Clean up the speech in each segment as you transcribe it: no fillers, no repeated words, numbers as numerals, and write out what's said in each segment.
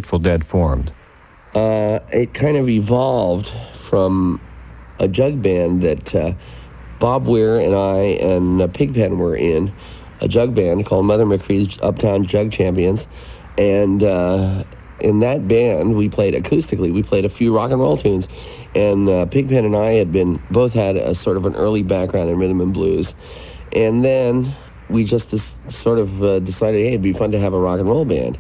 Grateful Dead formed? It kind of evolved from a jug band that Bob Weir and I and Pigpen were in, a jug band called Mother McCree's Uptown Jug Champions. And in that band, we played acoustically. We played a few rock and roll tunes. And Pigpen and I both had a sort of an early background in rhythm and blues. And then we just sort of decided, hey, it'd be fun to have a rock and roll band.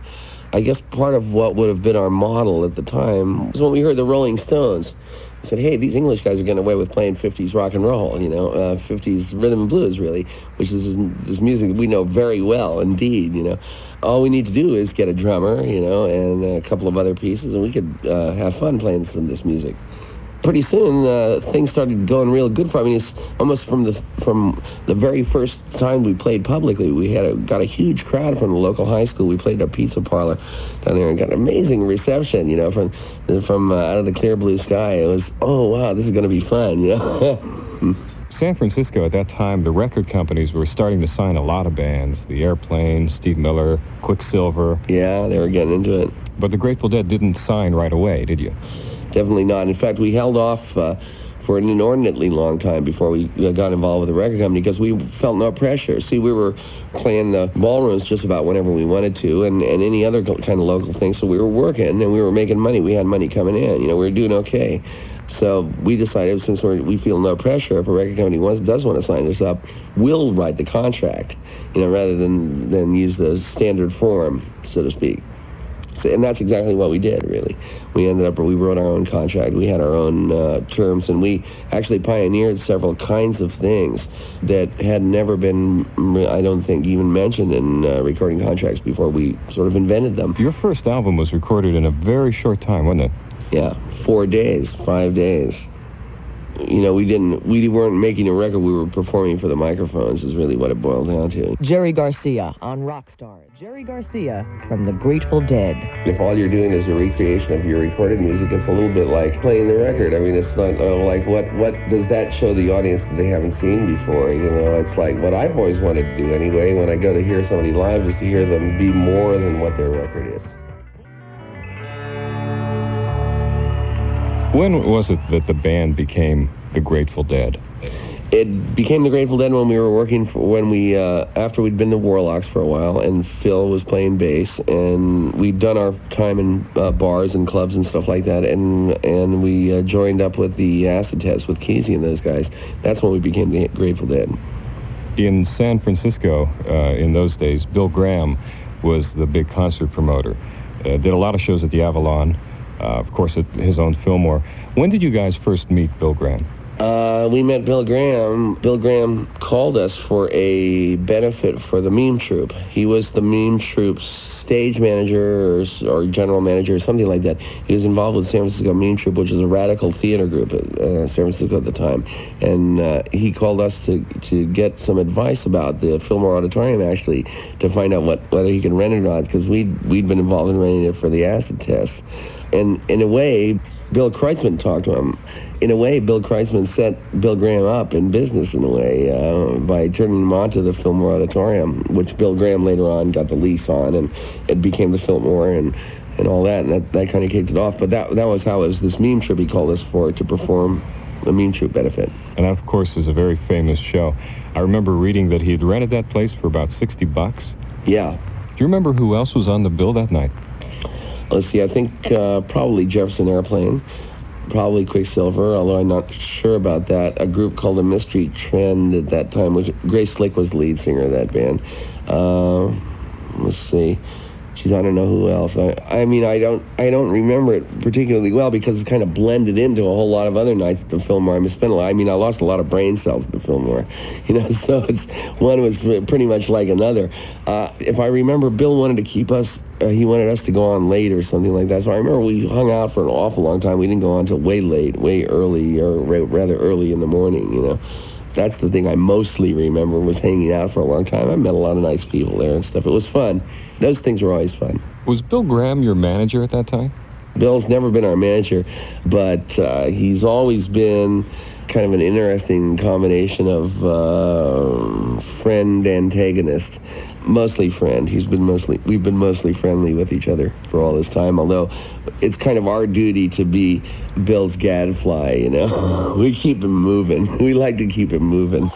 I guess part of what would have been our model at the time was when we heard the Rolling Stones. We said, hey, these English guys are getting away with playing 50s rock and roll, 50s rhythm and blues, really, which is this music we know very well, indeed, All we need to do is get a drummer, and a couple of other pieces, and we could have fun playing some of this music. Pretty soon, things started going real good for us. I mean, it's almost from the very first time we played publicly. We got a huge crowd from the local high school. We played at a pizza parlor down there and got an amazing reception, from out of the clear blue sky. It was, oh, wow, this is going to be fun, San Francisco at that time, the record companies were starting to sign a lot of bands. The Airplanes, Steve Miller, Quicksilver. Yeah, they were getting into it. But the Grateful Dead didn't sign right away, did you? Definitely not. In fact, we held off for an inordinately long time before we got involved with the record company because we felt no pressure. See, we were playing the ballrooms just about whenever we wanted to and any other kind of local thing. So we were working and we were making money. We had money coming in. We were doing okay. So we decided, since we feel no pressure, if a record company does want to sign us up, we'll write the contract, rather than use the standard form, so to speak. And that's exactly what we did, really. We wrote our own contract, we had our own terms, and we actually pioneered several kinds of things that had never been, I don't think, even mentioned in recording contracts before we sort of invented them. Your first album was recorded in a very short time, wasn't it? Yeah, 5 days. We weren't making a record, we were performing for the microphones is really what it boiled down to. Jerry Garcia on Rockstar. Jerry Garcia from the Grateful Dead. If all you're doing is a recreation of your recorded music, it's a little bit like playing the record. I mean, it's not like what does that show the audience that they haven't seen before? It's like what I've always wanted to do anyway when I go to hear somebody live is to hear them be more than what their record is. When was it that the band became the Grateful Dead? It became the Grateful Dead when we were after we'd been the Warlocks for a while, and Phil was playing bass, and we'd done our time in bars and clubs and stuff like that, and we joined up with the Acid Test with Kesey and those guys. That's when we became the Grateful Dead. In San Francisco, in those days, Bill Graham was the big concert promoter. Did a lot of shows at the Avalon. Of course, at his own Fillmore. When did you guys first meet Bill Graham? We met Bill Graham. Bill Graham called us for a benefit for the Meme Troupe. He was the Meme Troupe's stage manager or general manager or something like that. He was involved with San Francisco Meme Troupe, which is a radical theater group in San Francisco at the time. And he called us to get some advice about the Fillmore Auditorium, actually, to find out whether he could rent it or not, because we'd been involved in renting it for the Acid Test. And in a way, Bill Kreutzmann talked to him. In a way, Bill Kreutzmann set Bill Graham up in business, in a way, by turning him on to the Fillmore Auditorium, which Bill Graham later on got the lease on, and it became the Fillmore and all that, and that kind of kicked it off. But that was how it was this Meme Troupe he called us for, to perform the Meme Troupe benefit. And that, of course, is a very famous show. I remember reading that he had rented that place for about $60. Yeah. Do you remember who else was on the bill that night? Let's see, I think probably Jefferson Airplane, probably Quicksilver, although I'm not sure about that. A group called the Mystery Trend at that time, which Grace Slick was the lead singer of that band. Let's see. Geez, I don't know who else. I don't remember it particularly well because it's kind of blended into a whole lot of other nights at the Fillmore. I lost a lot of brain cells at the Fillmore, so one was pretty much like another. If I remember, Bill wanted to keep us, he wanted us to go on late or something like that. So I remember we hung out for an awful long time. We didn't go on until way late, way early, or rather early in the morning, That's the thing I mostly remember, was hanging out for a long time. I met a lot of nice people there and stuff. It was fun. Those things were always fun. Was Bill Graham your manager at that time? Bill's never been our manager, but he's always been kind of an interesting combination of friend-antagonist. Mostly friend. We've been mostly friendly with each other for all this time, although it's kind of our duty to be Bill's gadfly, you know. We keep him moving. We like to keep him moving.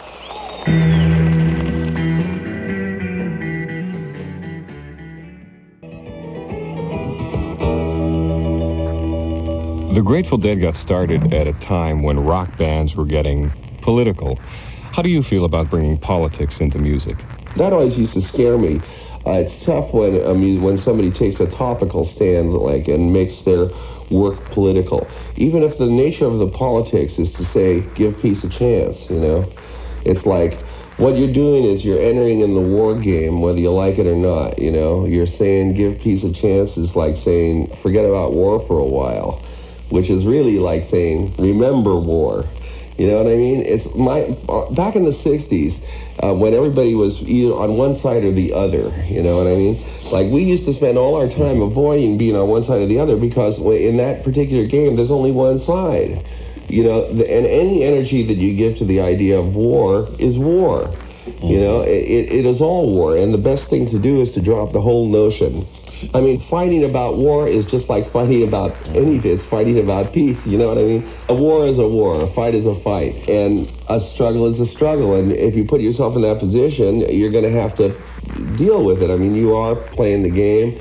The Grateful Dead got started at a time when rock bands were getting political. How do you feel about bringing politics into music? That always used to scare me. It's tough when somebody takes a topical stand and makes their work political. Even if the nature of the politics is to say, give peace a chance, you know. It's like, what you're doing is you're entering in the war game, whether you like it or not, you know. You're saying, give peace a chance is like saying, forget about war for a while, which is really like saying, remember war. You know what I mean? It's back in the 60s, when everybody was either on one side or the other, you know what I mean? Like, we used to spend all our time avoiding being on one side or the other because in that particular game, there's only one side. You know, and any energy that you give to the idea of war is war. You know, it is all war, and the best thing to do is to drop the whole notion. I mean, fighting about war is just like fighting about anything. It's fighting about peace, you know what I mean? A war is a war, a fight is a fight, and a struggle is a struggle. And if you put yourself in that position, you're going to have to deal with it. I mean, you are playing the game.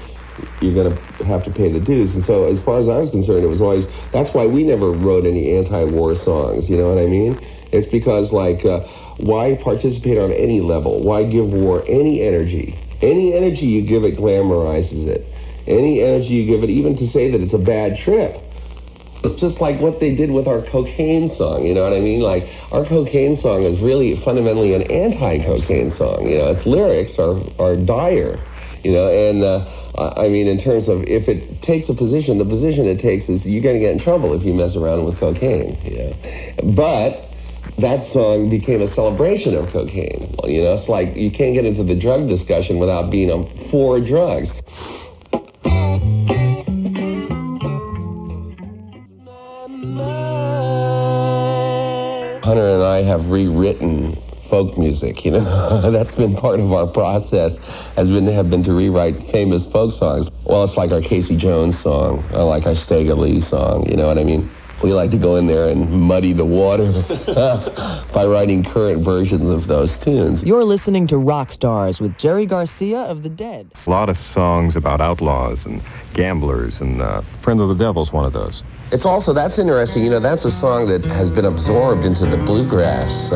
You're going to have to pay the dues. And so as far as I was concerned, it was always, that's why we never wrote any anti-war songs, you know what I mean? It's because, why participate on any level? Why give war any energy? Any energy you give it glamorizes it. Any energy you give it, even to say that it's a bad trip. It's just like what they did with our cocaine song, you know what I mean? Like, our cocaine song is really fundamentally an anti-cocaine song, you know? Its lyrics are dire, you know? And, I mean, in terms of if it takes a position, the position it takes is you're going to get in trouble if you mess around with cocaine, you know? But that song became a celebration of cocaine. You know, it's like you can't get into the drug discussion without being for drugs. Hunter and I have rewritten folk music, you know. That's been part of our process, have been to rewrite famous folk songs. Well, it's like our Casey Jones song, or like our Stega Lee song, you know what I mean? We like to go in there and muddy the water by writing current versions of those tunes. You're listening to Rock Stars with Jerry Garcia of the Dead. A lot of songs about outlaws and gamblers, and Friend of the Devil's one of those. It's also, that's interesting, you know, that's a song that has been absorbed into the bluegrass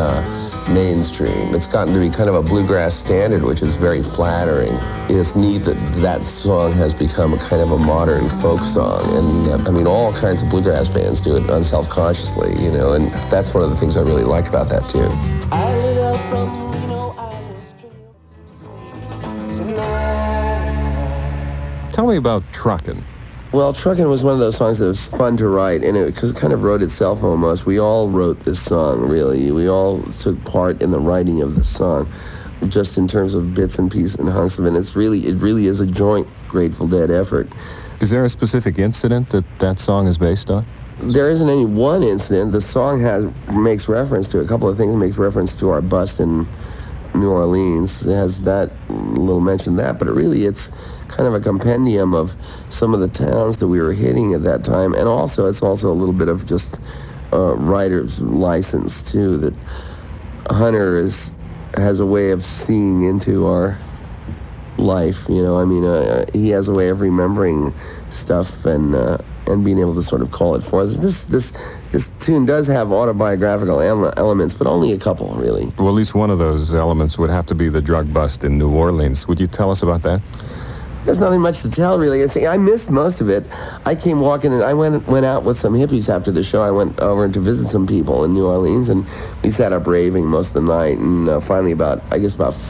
mainstream. It's gotten to be kind of a bluegrass standard, which is very flattering. It's neat that that song has become a kind of a modern folk song. And I mean, all kinds of bluegrass bands do it unself-consciously, you know, and that's one of the things I really like about that tune. I lit up from Reno, Iowa tonight. Tell me about Truckin'. Well, Truckin' was one of those songs that was fun to write, and it kind of wrote itself almost. We all wrote this song, really. We all took part in the writing of the song, just in terms of bits and pieces and hunks of it. It really is a joint Grateful Dead effort. Is there a specific incident that song is based on? There isn't any one incident. The song makes reference to a couple of things. It makes reference to our bust in New Orleans. It has that little mention of that, but it's kind of a compendium of some of the towns that we were hitting at that time, and also it's also a little bit of just writer's license too, that Hunter has a way of seeing into our life, you know. I mean, he has a way of remembering stuff and being able to sort of call it forth. This tune does have autobiographical elements, but only a couple, really. Well, at least one of those elements would have to be the drug bust in New Orleans. Would you tell us about that? There's nothing much to tell, really. I missed most of it. I came walking, and I went out with some hippies after the show. I went over to visit some people in New Orleans, and we sat up raving most of the night. And finally, about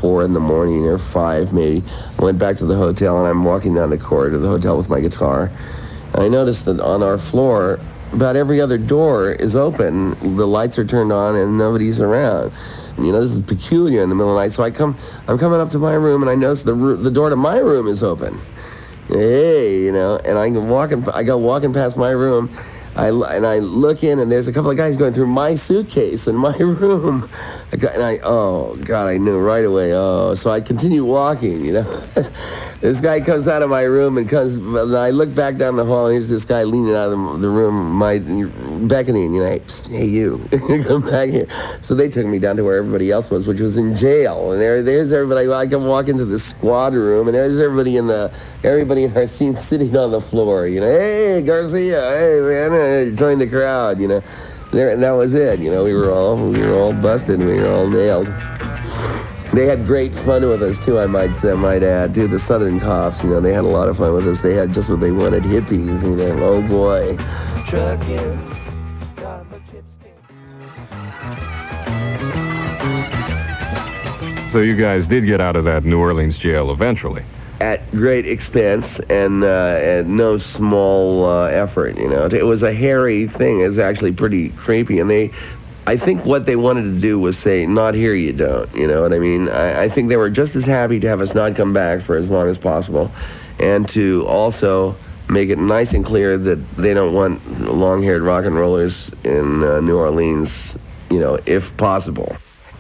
4 in the morning or 5 maybe, I went back to the hotel, and I'm walking down the corridor of the hotel with my guitar. And I noticed that on our floor, about every other door is open. The lights are turned on, and nobody's around. You know, this is peculiar in the middle of the night. So I'm coming up to my room, and I notice the door to my room is open. Hey, you know, and I go walking past my room. I look in, and there's a couple of guys going through my suitcase in my room. Oh God, I knew right away. Oh, so I continue walking, This guy comes out of my room and I look back down the hall, and here's this guy leaning out of the room, beckoning, hey, you, come back here. So they took me down to where everybody else was, which was in jail. And there's everybody. I can walk into the squad room, and there's everybody in our scene sitting on the floor, hey, Garcia, hey, man, join the crowd, There, and that was it, we were all busted, we were all nailed. They had great fun with us too, I might add, too. The Southern cops, they had a lot of fun with us. They had just what they wanted, hippies, oh boy. Truckin', got my chips in. So you guys did get out of that New Orleans jail eventually. At great expense and at no small effort, It was a hairy thing. It was actually pretty creepy. And I think what they wanted to do was say, not here you don't, you know what I mean? I think they were just as happy to have us not come back for as long as possible, and to also make it nice and clear that they don't want long-haired rock and rollers in New Orleans, if possible.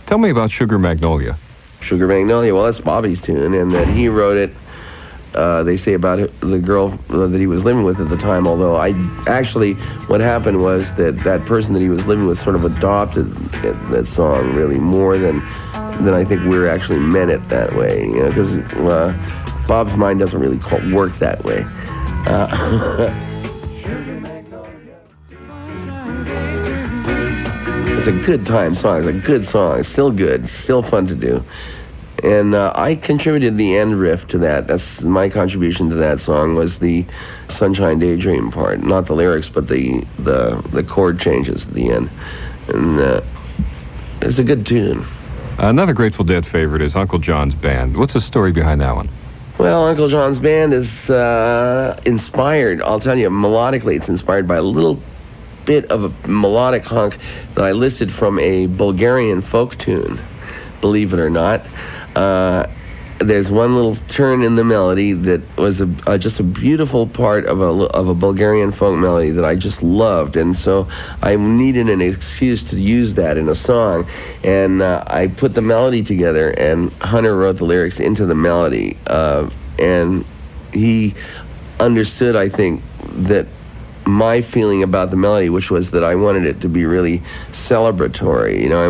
Tell me about Sugar Magnolia. Sugar Magnolia, well, that's Bobby's tune, and that he wrote it, they say about the girl that he was living with at the time, although what happened was that person that he was living with sort of adopted that song really more than I think we actually meant it that way, because Bob's mind doesn't really work that way. It's a good time song, it's a good song, it's still good, still fun to do. And I contributed the end riff to that. That's my contribution to that song, was the Sunshine Daydream part. Not the lyrics, but the chord changes at the end. And it's a good tune. Another Grateful Dead favorite is Uncle John's Band. What's the story behind that one? Well, Uncle John's Band is inspired, I'll tell you, melodically, it's inspired by a little bit of a melodic hunk that I lifted from a Bulgarian folk tune, believe it or not. There's one little turn in the melody that was just a beautiful part of a Bulgarian folk melody that I just loved, and so I needed an excuse to use that in a song, and I put the melody together, and Hunter wrote the lyrics into the melody, and he understood, I think, that my feeling about the melody, which was that I wanted it to be really celebratory, I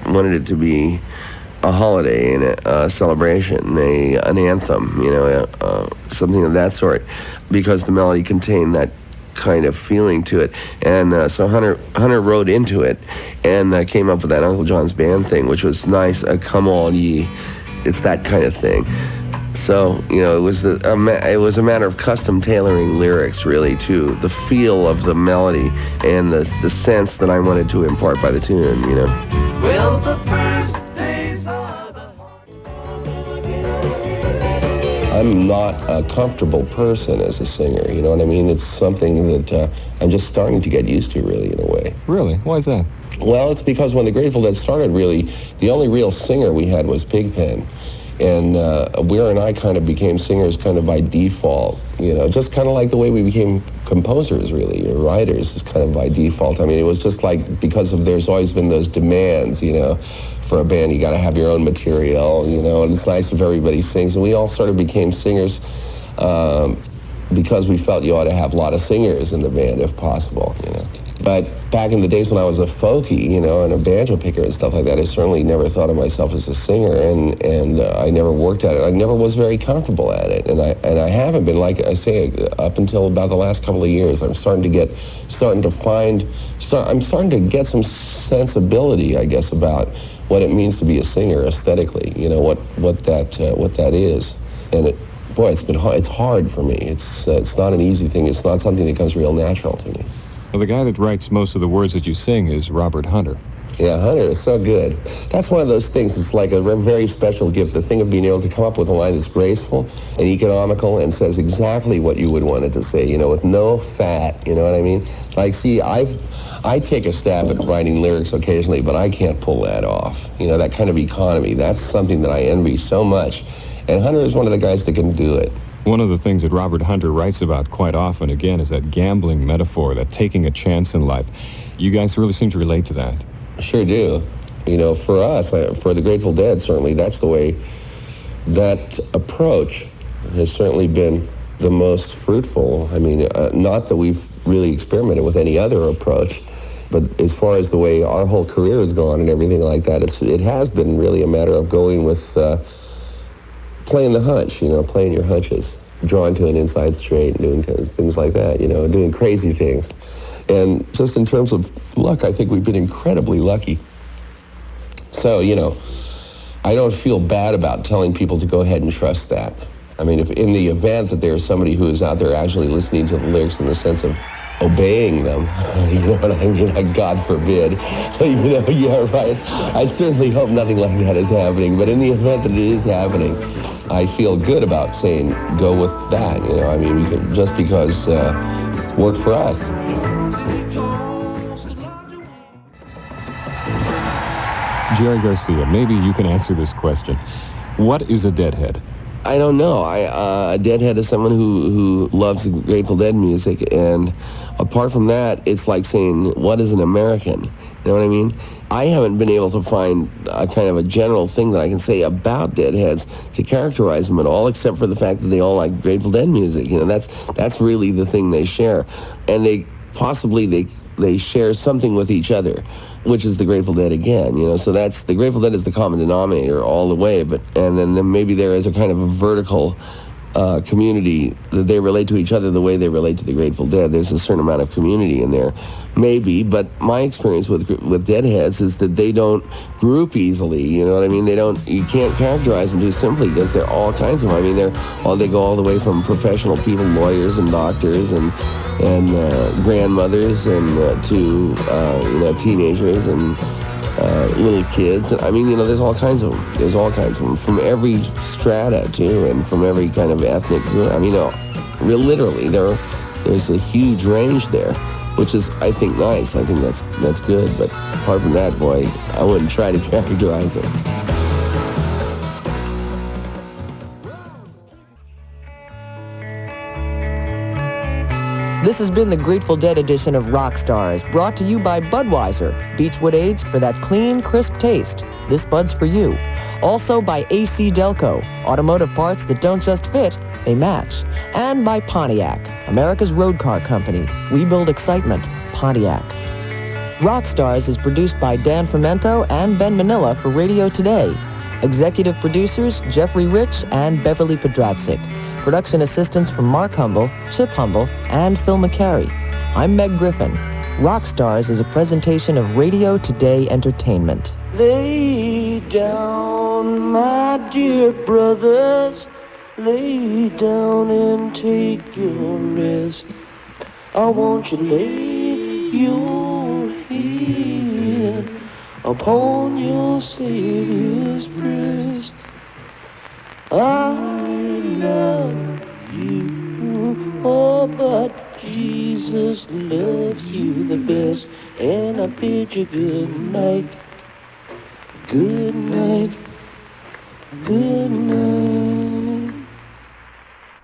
wanted it to be a holiday and a celebration, an anthem, something of that sort, because the melody contained that kind of feeling to it. And so Hunter wrote into it and came up with that Uncle John's Band thing, which was nice, come all ye, it's that kind of thing. So, it was a matter of custom tailoring lyrics, really, to the feel of the melody and the sense that I wanted to impart by the tune, Well, the first days are the I'm not a comfortable person as a singer, you know what I mean? It's something that I'm just starting to get used to, really, in a way. Really? Why is that? Well, it's because when the Grateful Dead started, really, the only real singer we had was Pigpen. And Weir and I kind of became singers kind of by default, just kind of like the way we became composers, really, or writers, is kind of by default. I mean, it was just like, because there's always been those demands, for a band, you got to have your own material, and it's nice if everybody sings. And we all sort of became singers because we felt you ought to have a lot of singers in the band if possible, But back in the days when I was a folkie, and a banjo picker and stuff like that, I certainly never thought of myself as a singer, and I never worked at it. I never was very comfortable at it, and I haven't been, like I say, up until about the last couple of years. I'm starting to get some sensibility, I guess, about what it means to be a singer aesthetically. What that is, and boy, it's hard for me. It's not an easy thing. It's not something that comes real natural to me. Well, the guy that writes most of the words that you sing is Robert Hunter. Yeah, Hunter is so good. That's one of those things. It's like a very special gift, the thing of being able to come up with a line that's graceful and economical and says exactly what you would want it to say, with no fat, you know what I mean? Like, see, I take a stab at writing lyrics occasionally, but I can't pull that off. That kind of economy, that's something that I envy so much. And Hunter is one of the guys that can do it. One of the things that Robert Hunter writes about quite often, again, is that gambling metaphor, that taking a chance in life. You guys really seem to relate to that. Sure do. You know, for us, for the Grateful Dead, certainly that's the way, that approach has certainly been the most fruitful. I mean, not that we've really experimented with any other approach, but as far as the way our whole career has gone and everything like that, it has been really a matter of going with playing the hunch, you know, playing your hunches, drawing to an inside straight and doing things like that, you know, doing crazy things. And just in terms of luck, I think we've been incredibly lucky. So, you know, I don't feel bad about telling people to go ahead and trust that. I mean, if in the event that there's somebody who is out there actually listening to the lyrics in the sense of obeying them, you know what I mean? Like, God forbid. You know, yeah, right. I certainly hope nothing like that is happening. But in the event that it is happening, I feel good about saying go with that. You know, I mean, just because it's worked for us. Jerry Garcia, maybe you can answer this question. What is a Deadhead? I don't know. A Deadhead is someone who loves Grateful Dead music, and apart from that, it's like saying, what is an American? You know what I mean? I haven't been able to find a kind of a general thing that I can say about Deadheads to characterize them at all, except for the fact that they all like Grateful Dead music. You know, that's really the thing they share, and they share something with each other, which is the Grateful Dead again, you know. So that's the Grateful Dead is the common denominator all the way, and then maybe there is a kind of a vertical community that they relate to each other the way they relate to the Grateful Dead. There's a certain amount of community in there, maybe. But my experience with Deadheads is that they don't group easily. You know what I mean? You can't characterize them too simply because they're all kinds of. I mean, they go all the way from professional people, lawyers and doctors and grandmothers and to teenagers and little kids. I mean, you know, there's all kinds of them. There's all kinds of them from every strata too, and from every kind of ethnic group. I mean, literally, there's a huge range there, which is, I think, nice. I think that's good. But apart from that, boy, I wouldn't try to characterize it. This has been the Grateful Dead edition of Rock Stars, brought to you by Budweiser, Beechwood aged for that clean, crisp taste. This Bud's for you. Also by AC Delco, automotive parts that don't just fit, they match. And by Pontiac, America's road car company. We build excitement. Pontiac. Rock Stars is produced by Dan Fermento and Ben Manila for Radio Today. Executive producers Jeffrey Rich and Beverly Podratzik. Production assistance from Mark Humble, Chip Humble, and Phil McCary. I'm Meg Griffin. Rock Stars is a presentation of Radio Today Entertainment. Lay down, my dear brothers. Lay down and take your rest. I want you to lay your head upon your Savior's breast. I love you, oh, but Jesus loves you the best. And I bid you good night, good night, good night.